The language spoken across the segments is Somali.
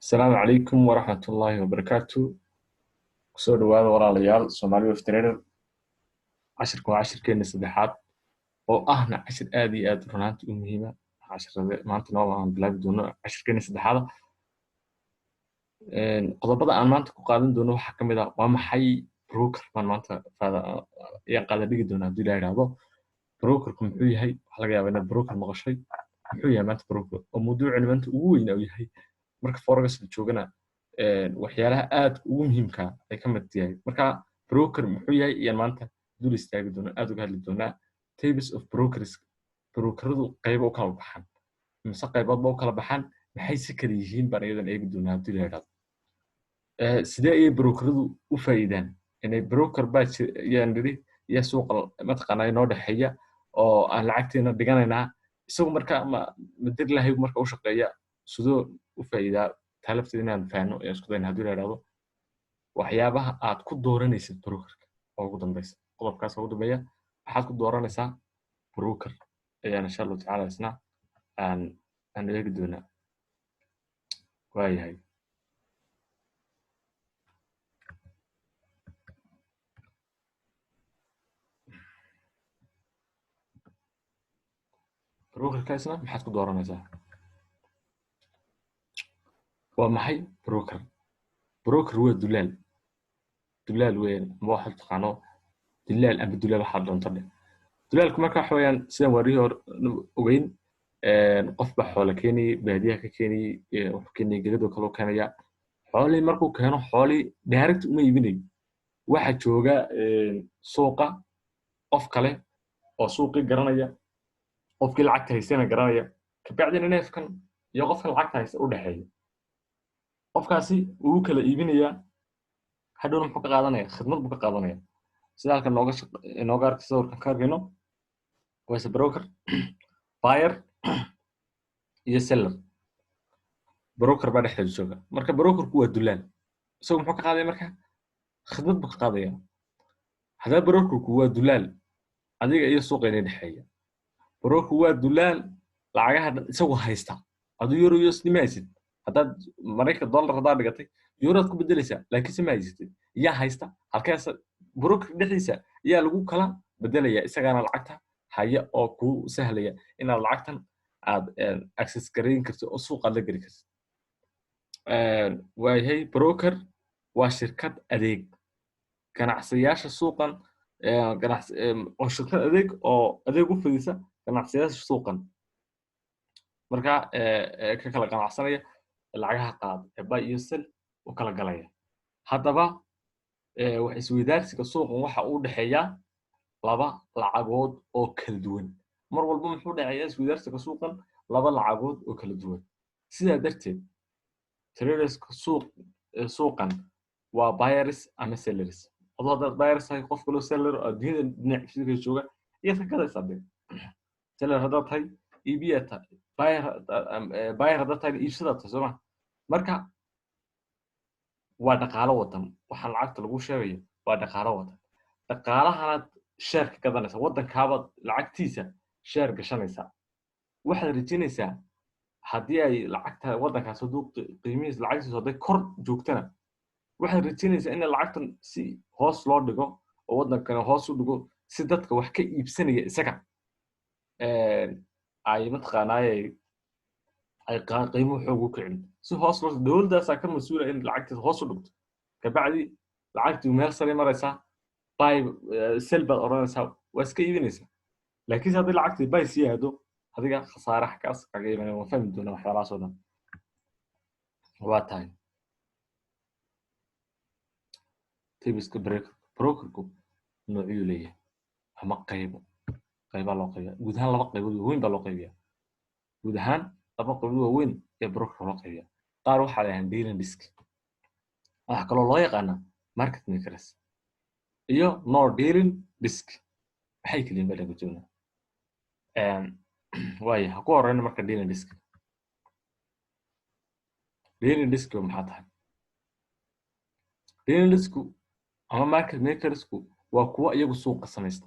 السلام عليكم ورحمة الله وبركاته. kusoo dhawaada walaalayaal Soomaali Web Trader cashirku waa cashirkeena saddexaad oo ahna cashir aad iyo aad runtii u muhiim ah. Cashirada maanta noo aan bilaabi doono cashirkeena saddexaad. Qodobada aan maanta ku qaadan doono waxa kamid ah waa maxay broker baan maanta qaada dhigi doona hadii la yiraahdo brokerku muxuu yahay. Waxa laga yaabaa inaad broker maqashay. Muxuu yahay maanta broker oo mawduuca maanta ugu weyn uu yahay marka forex la joogana waxyaalaha aad ugu muhiimka ay ka mid tahay. Marka broker muxuu yahay iyo maanta dul istaagi doona aad uga hadli doona types of brokers. Brokeradu qayb u kala baxan mise qaybood u kala baxan maxay si kala yihiin baan iyadan eegi doona hadii la yiraahdo sidee ay brokeradu u faa'iidaan inay broker batch yaan dhiri iyo suuq mataqaana inoo dhaxeeya oo aan lacagteena dhiganayna isagu marka ma dir lahayd marka uu shaqeeya sidoo u faa'iidaa talafteena inaan faano ee isku dayna hadii la yiraahdo waxyaabaha aad ku dooranaysid brokerka oo ugu dambaysa qodobkaas ugu dambeeya waxaad ku dooranaysaa broker ayaan insha Allah taala isna aan eegi doona waayahay. brokerka isna maxaad ku dooranaysaa waa maxay broker waa dulaal weyn ma waxa taqaano dulaal ama dulaal waxa doonto dulaalku marka waxa weeyaan sida warii hor ogeyn qof ba xoolo keenay baadiyaha ka keenay wuxuu keenay geedo kale oo keenaya xoolii markuu keeno xoolii direct uma iibinay waxa jooga suuqa qof kale oo suuqi garanaya qofkii lacagta haysana garanaya ka bacdina neefkan iyo qofkan lacagta haysta u dhaxeeyo qofkaasi uu kala iibinaya hadhow muxuu ka qaadanaya khidmad buu ka qaadanaya sida halkan nooga arkay sawirkan ka argayno waa broker buyer iyo seller. broker baa dhexda jooga marka brokerku waa dulaal isagu muxuu ka qaaday marka khidmad buu ka qaadaya hadaa brokerku waa dulaal adiga iyo suuqeena dhexeeya brokerku waa dulaal lacagaha isagu haysta aduu euro USD ma haysid hadaad mareyka dollar hadaa dhigatay euro ku bedelaysaa laakiin si ma haysatid yaa haysta halkaas broker dhexdiisa yaa lagu kala bedelaya isagana lacagta haya oo ku sahlaya inaad lacagtan aad access gareyn karto oo suuqa la geli karto. waayahay broker waa shirkad adeeg ganacsiyaasha suuqan oo shirkad adeeg u fidisa ganacsiyaasha suuqan marka ka kala ganacsanaya lacagaha qaad buy iyo sell u kala galaya hadaba wax isweydaarsiga suuqan waxa uu dhaxeeya laba lacagood oo kala duwan mar walba muxuu dhaxeeyaa isweydaarsiga suuqan laba lacagood oo kala duwan sida darteed traders suuqan waa buyers ama sellers adoo buyers ay qof kale seller adduunka dhinaciisa jooga iyo ka gadaysa seller hadaa tahay iibiyata buyer hadaa tahay iibsada tasoma marka waa dhaqaale wadan waxa lacagta lagu sheegayo waa dhaqaale wadan dhaqaalahana share ka gadanaysa wadankaaba lacagtiisa share gashanaysa waxaad rajinaysaa hadii ay lacagta wadankaas haduu qiimihiisa lacagtiisa haday kor joogtana waxaad rajinaysaa in lacagtan si hoos loo dhigo oo wadankana hoos u dhigo si dadka wax ka iibsanaya isaga ay mataqaanay ay qiimo xoog u kicin si hoos loo dawladdaas ka mas'uul in lacagtiisa hoos u dhigto ka bacdi lacagtu meel sare maraysa buy sell bad oranaysa waa iska iibinaysa laakiin hadii lacagtu buy siyaado adiga khasaare xakaas kaga iibinay waa fahmi doona waxyaalahaas oo dhan waa tahay typiska brokerku noocyuu leeyahay ama qaybo loo qaybiyaa guud ahaan laba qaybood weyn baa loo qaybiyaa guud ahaan laba qaybood weyn ee broker loo qaybiyaa qaar waxa la yiraahdaa dealing desk waxa kale oo loo yaqaan market makers iyo no dealing desk waxay kaliya baa lagu joogaa waayahay ha ku horeyna marka dealing desk maxaa tahay dealing desk ama market makersku waa kuwa iyagu suuqa sameeysta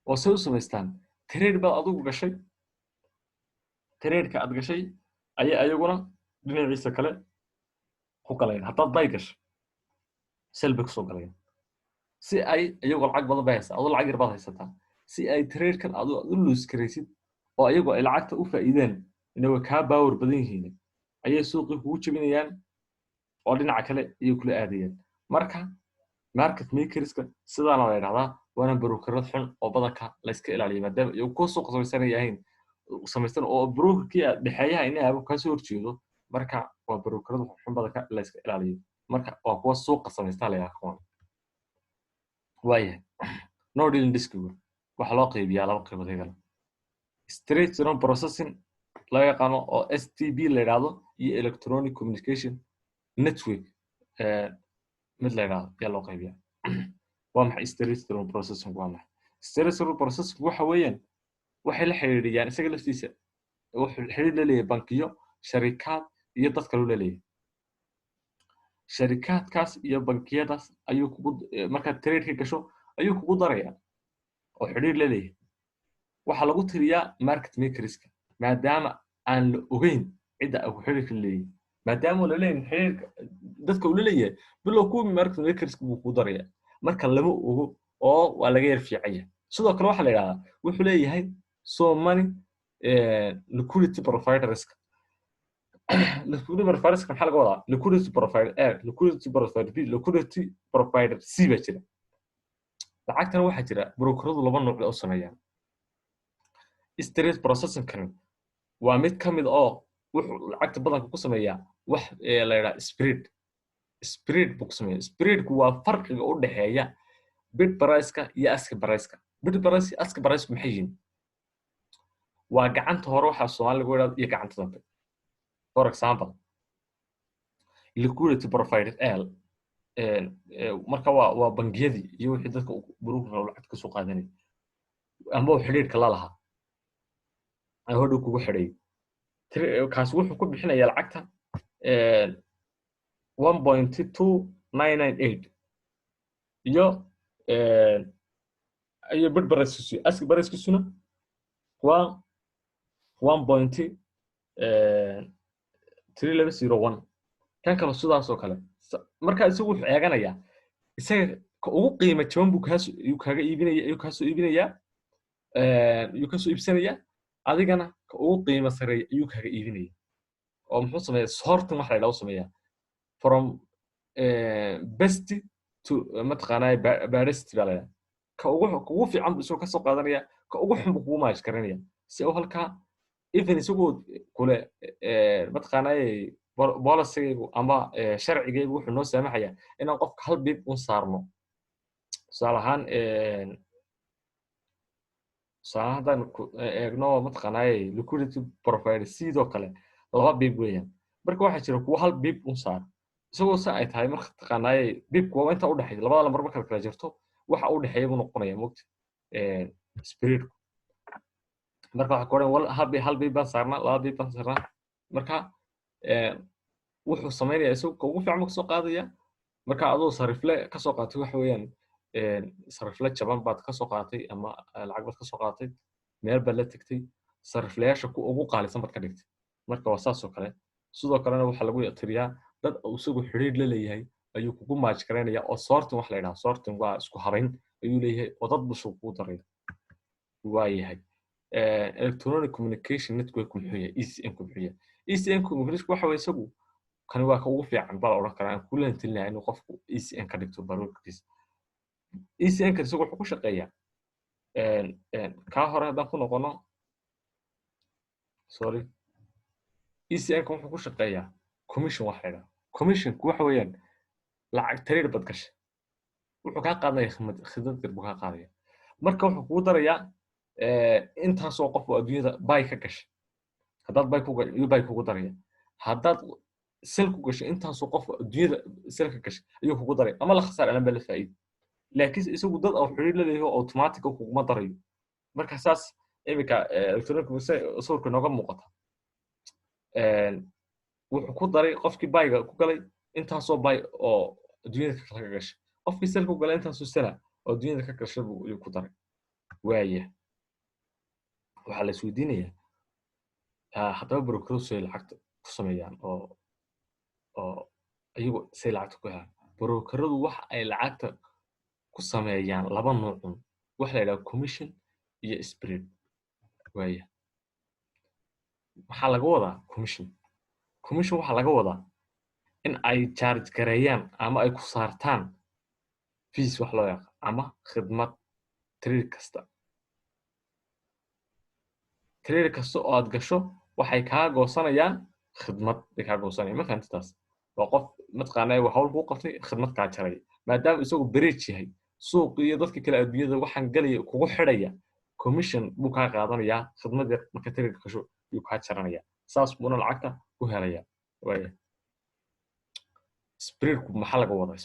oo soo sameystaan trade baa adigu gashay trade ka aad gashay ayaguna dhinaciisa kale ku galayaan haddaad bay gasho sel bay kusoo galayaan si ay iyagoo lacag badan bay haysaa adoo lacag yar baad haysataa si ay tradekan aad u luus karaysid oo iyagoo ay lacagta u faa'iideen inay way kaa baawar badan yihiin ayay suuqii kugu jebinayaan oo dhinaca kale ayay kula aadayaan marka market makerska sidaana la yidhahdaa waana brokerad xun oo badanka la iska ilaaliyo maadaama ay ku suuq samaysan samaysan oo brokerkii dhexeeyaha inay abo ka soo horjeedo marka waa brokerad xun badanka la iska ilaaliyo marka waa kuwa suuqa samaysta la yaqaan waayahay no dealing disk waxa loo qaybiyaa laba qaybood iyagana straight through processing la yaqaano oo STB la yiraahdo iyo electronic communication network mid la yiraahdo yaa loo qaybiyaa waa maxay straight through processing waa maxay straight through processing waxa weeyaan waxay la xiriiriyaan isaga laftiisa wuxuu xiriir la leeyahay bankiyo sharikaad iyo dad kale la leeyahay sharikaadkaas iyo bankiyadaas ayuu kugu marka trade ka gasho ayuu kugu darayaa oo xiriir la leeyahay waxa lagu tiriyaa market makerska maadaama aan la ogeyn cida uu xiriirka leeyahay maadaama la leeyahay xiriirka dadka uu leeyahay bilow ku market makerska uu ku darayaa marka lama ogo oo waa laga yar fiicaya sidoo kale waxa la yiraahdaa wuxuu leeyahay so many liquidity providers liquidity providers kan xalqa wada liquidity provider liquidity provider B liquidity provider C ba jira lacagtan waxa jira brokeradu laba nooc oo sameeyaan straight processing kan waa mid kamid oo wuxuu lacagta badanka ku sameeyaa wax la yiraahdo spread book sameeyaa spreadku waa farqiga u dhaxeeya bid price-ka iyo ask price-ka bid price iyo ask price maxay yihiin waa gacanta hore waxa Soomaaliga u yiraahdo iyo gacanta dambe for example liquidity provider L marka waa bangiyadii iyo wixii dadka broker lacag ka soo qaadanay ama xiriirka la lahaa ay hore kugu xiray kaas wuxuu ku bixinayaa lacagta 1.2998 iyo ayo bid price ask price-kiisuna waa 1.3201 kan kale sidaas oo kale marka isagu wuxuu eeganayaa isaga ugu qiimo jaban buu kaaga iibinaya ka soo iibsanaya adigana ka ugu qiimo sareey ayuu kaaga iibinaya oo muxuu sameeyaa sorting wax la yiraahdo sameeyaa from best to matqaanay best bala ka ugu fiican buu ka soo qaadanaya ka ugu xun buu maash karanaya si oo halka even isagu kule matqaanay policy-gu ama sharcigeedu wuxuu noo saamaxayaa inaan qofka hal bib u saarno salahan salahadan eegno matqaanay liquidity provider sidoo kale laba bib weeyaan marka waxa jira kuwa hal bib u saar isagoo sa ay tahay marka taqaanay bibku waa inta u dhaxay labada lambar marka kala jirto waxa u dhaxay uu noqonaya moogta spirit marka waxa koran hal bib baan saarna laba bib baan saarna marka wuxuu sameeyaa isagoo ugu fiican ka soo qaadaya marka adoo sarifle ka soo qaatay wax weeyaan sarifle jaban baad ka soo qaatay ama lacag baad ka soo qaatay meel baad la tagtay sarifleyaasha ku ugu qaalisan baad ka dhigtay marka waa saas oo kale sidoo kalena waxa lagu tiriyaa dad isagu xiriir la leeyahay ayuu kugu maaj kareynaya oo sorting wax la yiraahdo sorting waa isku habayn ayuu leeyahay oo dad bushu ku daray waayahay electronic communication network muxuu yahay ECN ku bixiya ECN ku waxa way isagu kan waa ka ugu fiican bal oran karaan kulan tilnaa inuu qofku ECN ka dhigto baroorkiis ECN ka isagu wuxuu ku shaqeeyaa ka hore hadan ku noqono sorry ECN ka wuxuu ku shaqeeyaa commission wax leeyahay commission ku waxa weeyaan lacag trade bad gashay wuxuu ka qaadanaya khidmad dir buu ka qaadaya marka wuxuu ku darayaa intaas oo qof oo adduunyada buy ka gashay haddaad buy kugu daraya haddaad sel ku gashay intaas oo qof adduunyada sel ka gashay ayuu kugu daray ama la khasaar aan bal faa'iid laakiin isagu dad oo xiriir la leeyahay automatic kugu ma darayo marka saas imika electronic sawirka nooga muuqata wuxuu ku daray qofkii buyga ku galay intaas oo buy oo adduunyada ka gashay qofkii sel ku galay intaas oo sel oo adduunyada ka gashay buu ku daray waaya waxa la isweydiinayaa haddaba brokeradu ay lacagta ku sameeyaan oo oo ayagu say lacagta ku helaan brokeradu waxa ay lacagta ku sameeyaan laba nuucun waxa la yidhaha commission iyo spread waaya maxaa laga wadaa commission waxaa laga wadaa in ay charge gareeyaan ama ay ku saartaan fees wax loo yaqaan ama khidmad trade kasta oo aad gasho waxay kaa goosanayaan khidmad bay kaa goosanayaan ma fahanti taas waa qof mataqaanaa waa hawl kuu qabtay khidmad kaa jaray maadaama isagu bridge yahay suuq iyo dadka kale adduunyada waxaan galaya kugu xidhaya commission buu kaa qaadanayaa khidmad yar marka trade gasho yuu kaa jaranaya saas buuna lacagta ku helaya waaya spreadku maxaa laga wadaa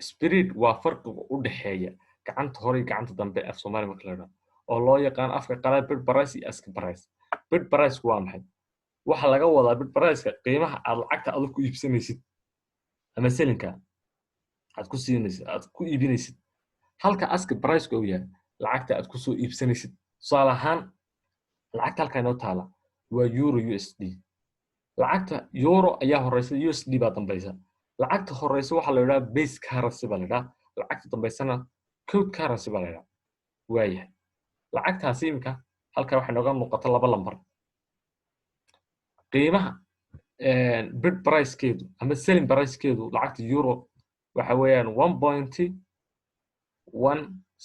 spread waa farqiga u dhaxeeya gacanta hore iyo gacanta dambe af Soomaali marka la yiraahdo oo loo yaqaan afka qalaad bid price iyo ask price bid price waa maxay waxa laga wadaa bid price-ka qiimaha aad lacagta aad ku iibsanaysid ama selinka aad ku siinaysid aad ku iibinaysid halka ask price-ka uu yahay lacagta aad ku soo iibsanaysid tusaale ahaan lacagta halka inoo taala waa euro USD lacagta euro ayaa horeysa USD baa dambaysa lacagta horeysa waxa la yiraahdaa base currency baa la yiraahdaa lacagta dambaysana code currency baa la yiraahdaa waayahay lacagtaas imika halka waxa nooga muuqata laba lambar qiimaha bid price-keedu ama selling price-keedu lacagta euro waxa weeyaan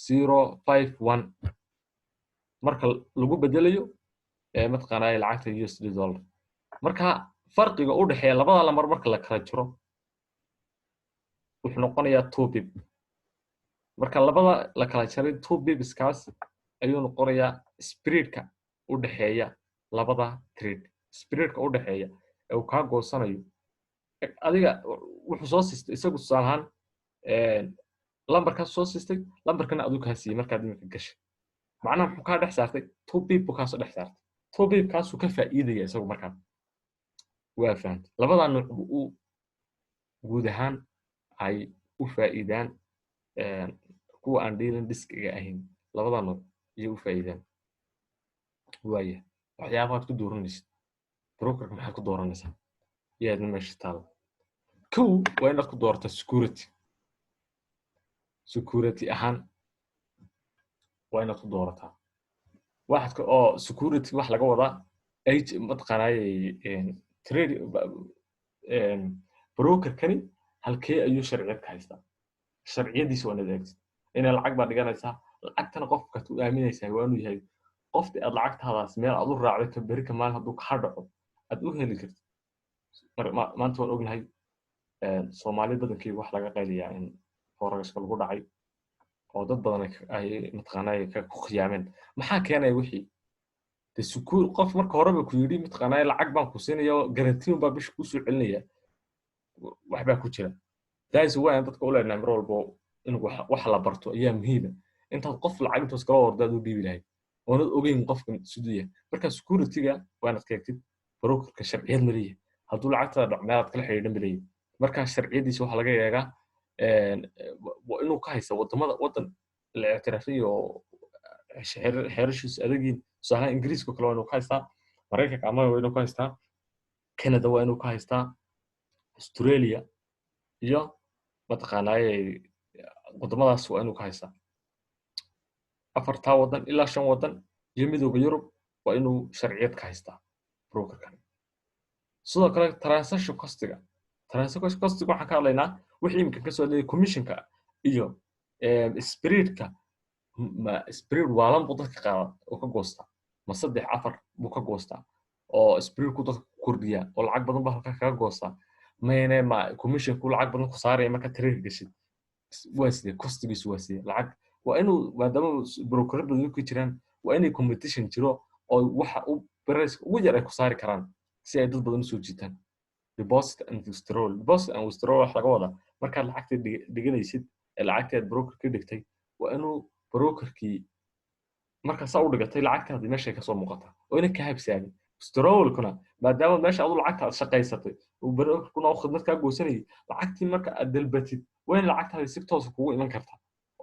1.1051 marka lagu bedelayo mataqaanaa lacagta USD dollar marka farqiga u dhaxeeya labada lambar marka la kala jiro wuxuu noqonayaa 2 pip marka labada la kala jaray 2 pips kaas ayuu noqonayaa spread-ka u dhaxeeya labada trade spread-ka u dhaxeeya ee uu ka goosanayo adiga wuxuu soo siistay isagu tusaalahan lambarka soo siistay lambarkana adigu ka siiyay markaad imika gashay macnaha wuxuu ka dhex saartay 2 pip ka soo dhex saartay 2 pip kaas uu ka faa'iidaya isagu markaa waa fahantay labada nooc uu guud ahaan ay u faa'iidaan kuwa aan dealing diskiga ahayn labada nooc iyo u faa'iidaan waaya waxyaabaad ku dooranaysid brokerka maxaa ku dooranaysaa yaadna meesha taalo kow waa inaad ku doorata security ahaan waa inaad ku doorataa waxaad oo security wax laga wadaa mataqaanaa trade brokerkani halkee ayuu sharciyad ka haystaa sharciyadiisa waa nadaagsan inay lacag baa dhiganaysaa lacagtana qofka ku aaminaysaa waa inuu yahay qofti aad lacagtaadaas meel aad u raacday ka beri ka maalin hadduu ka dhaco aad u heli kartid maanta waan ognahay Soomaali badankii wax laga qayliyaa in forex-ka lagu dhacay oo dad badan ay mataqaanaa ka ku khiyaameen maxaa keenay wixii de sukuur qof marka horeba ku yiri mataqaanaa lacag baan ku siinayo guarantee baa bish ku soo celinaya wax baa ku jira taas waa in dadka u leenahay mar walba in wax la barto ayaa muhiim ah intaad qof lacag intaas kala wardaad u dhiibi lahayd oonad ogeyn qofkan sidoo yahay marka security-ga waa inaad keegtid brokerka sharciyad ma leeyahay hadduu lacagta dhacmeed kala xiriirin ma leeyahay marka sharciyadiisa waxa laga eegaa inuu ka haysto wadan la ictiraafay oo xeerashiisa adagiin tusaale ingiriiska kale waa inuu ka haystaa maraykanka ama waa inuu ka haystaa Canada waa inuu ka haystaa Australia iyo mataqaanaa wadamadaas waa inuu ka haystaa afarta wadan ilaa 5 wadan iyo midowga Yurub waa inuu sharciyad ka haystaa brokerkan sidoo kale transaction cost-ga waxaan ka hadlaynaa wixii imika ka soo leeyahay commission-ka iyo spread-ka spread waa lan dadka qaada oo ka goosta ma 3-4 buu ka goosta oo spread-ku dadka kordhiya oo lacag badan baa halka kaga goosta ma commission-ku lacag badan ku saaraya marka trade gashid waaside cost-giisu waaside lacag waa inuu maadaama broker badan ku jiraan waa inay competition jiro oo waxa uu price ugu yar ay ku saari karaan si ay dad badan u soo jiitaan deposit and withdrawal wax laga wada marka lacagta dhiganaysid ee lacagta broker ka dhigtay waa inuu brokerkii marka saa u dhigatay lacagtaada meesha ka soo muuqata oo inay ka habsaamin withdrawalkuna maadaama meesha aad lacagta shaqaysatay oo brokerkuna uu khidmad ka goosanay lacagtii marka aad dalbatid waa in lacagtaada si toos ah kugu iman kartaa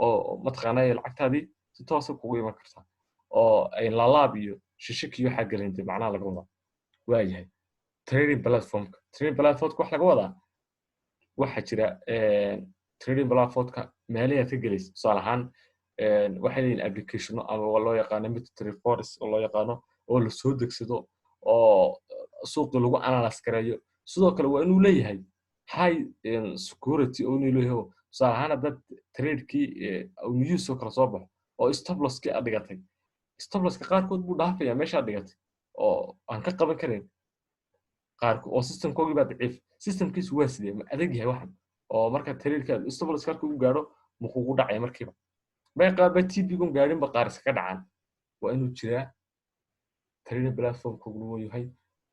oo mataqaanaa lacagtaadii si toos ah kugu iman kartaa oo ay laalaab iyo shishik iyo waxa galintay macnaha laga wada waayahay trading platformka wax laga wadaa waxa jira trading platformka meelaha ka galaysa tusaale ahaan waxay leeyihiin applicationo ama loo yaqaano MetaTrader 4 oo loo yaqaano oo la soo degsado oo suuqa lagu analyze gareeyo sidoo kale waa inuu leeyahay high security oo inuu leeyahay tusaale ahaan dad trade-kii news oo kala soo baxo oo stop loss-kii aad dhigatay stop loss-ka qaarkood buu dhaafayaa meesha aad dhigatay oo aan ka qaban karin qaarkood oo system-koogii baa daciif systemkiisu waa sidee ma adag yahay waxan oo marka trade-ka stop loss karku gaaro ma kugu dhacay markiiba bay qaar ba TP-gun gaarin ba qaar iska dhacaan waa inuu jiraa trading platform-koogu uu yahay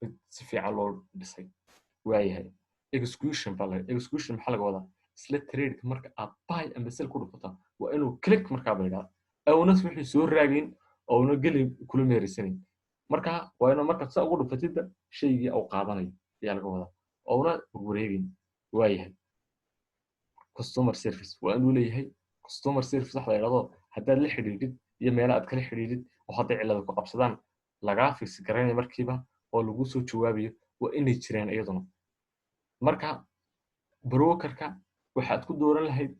mid si fiican loo dhisay waayahay execution maxaa laga wadaa isla trade marka aad buy ama sell ku dhufato waa inuu click markaa baydaa awnas wixii soo raagin oo una gali kula meerisanin marka waa inuu marka saa ugu dhufatida shaygii uu qaadanayo ayaa laga wadaa oo una wareegin waayahay customer service waa inuu leeyahay customer service wax la yiraahdo haddaad la xiriirid iyo meel aad kala xiriirid oo hadday cilada ku qabsadaan laga fix garanay markiiba oo lagu soo jawaabiyo waa inay jiraan iyaduna marka brokerka waxaad ku dooran lahayd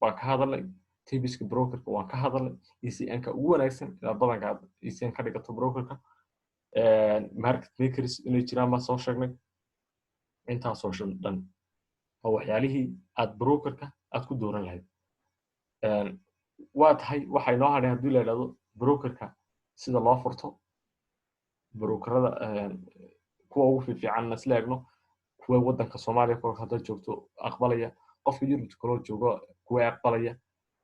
waa ka hadalay tibiska brokerka waan ka hadalay ECN-ka ugu wanaagsan inaad badanka ECN ka dhigato brokerka market makers inay jiraan ma soo sheegnay intaas oo dhan oo waxyaalihii aad brokerka aad ku dooran lahayd waa tahay waxay noo hadhay haddii la yidhaahdo brokerka sida loo furto brokerada kuwa ugu fiican isla eegno kuwa wadanka Soomaaliya ku hadda joogto aqbalaya qofka Yurub kaloo joogo kuwa aqbalaya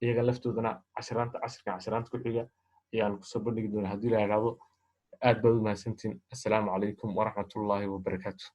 iyaga laftoodana cashiraanta ku xiga ayaan ku soo bandhigi doonaa haddii la yiraahdo aad baad u mahadsantiin assalaamu calaykum waraxmatullaahi wabarakaatuh